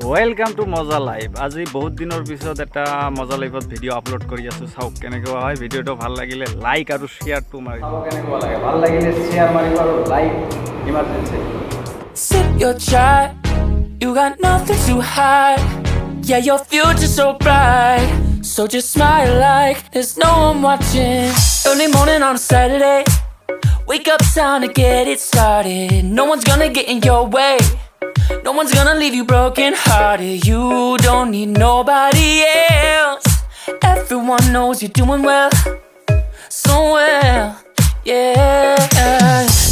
Welcome to Moza-Life. আজি বহুত দিনৰ পিছত এটা Moza-Life ভিডিও আপলোড কৰি আছো চাওক কেনেকৈ হয় ভিডিওটো ভাল লাগিলে লাইক আৰু শেয়াৰটো মাৰি চাওক কেনেকৈ লাগে ভাল লাগিলে শেয়াৰ মাৰিব আৰু like emergency Sip your chai, you got nothing to hide. Yeah, your future's so bright, so just smile like there's no one watching. Early morning on a Saturday, wake up time to get it started. No one's gonna get in your way, no one's gonna leave you broken hearted. You don't need nobody else. Everyone knows you're doing well, so well, yeah.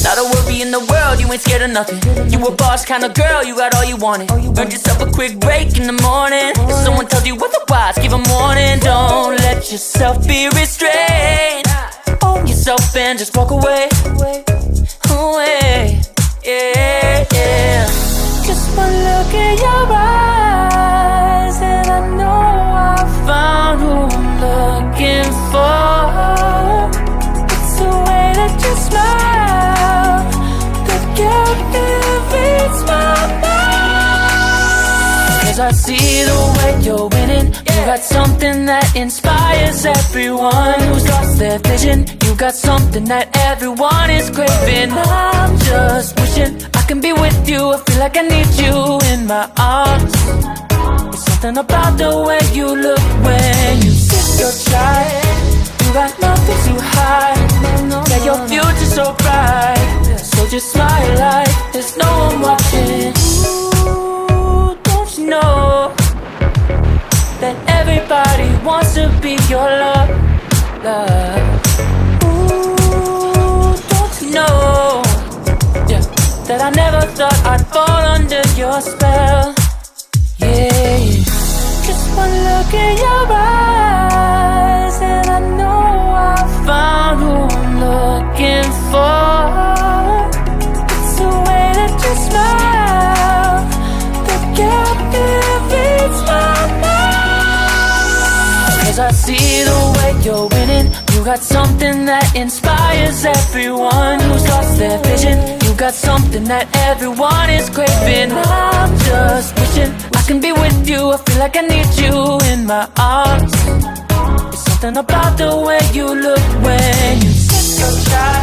Not a worry in the world, you ain't scared of nothing. You a boss kind of girl, you got all you wanted. Earned yourself a quick break in the morning. If someone tells you otherwise, give a warning. Don't let yourself be restrained. Own yourself and just walk away. Away, yeah, yeah. Just one look in your eyes and I know I found who I'm looking for. It's the way that you smile that captivates my mind. 'Cause I see the way you're winning. You got something that inspires everyone who's lost their vision. You got something that everyone is craving. I'm just wishing I can be with you. I feel like I need you in my arms. There's something about the way you look when you sip your chai. You got nothing to hide. Yeah, your future's so bright, so just smile like there's no one watching. Ooh, don't you know that everybody wants to be your love, love. Ooh, don't you know, yeah, that I never thought I'd fall under your spell. Yeah, just one look in your eyes and I know I found who I'm looking for. It's the way that you smile that captivates my mind. 'Cause I see the way you're winning. You got something that inspires everyone who's lost their vision. You got something that everyone is craving. I'm just wishing I can be with you. I feel like I need you in my arms. There's something about the way you look when you sip your chai.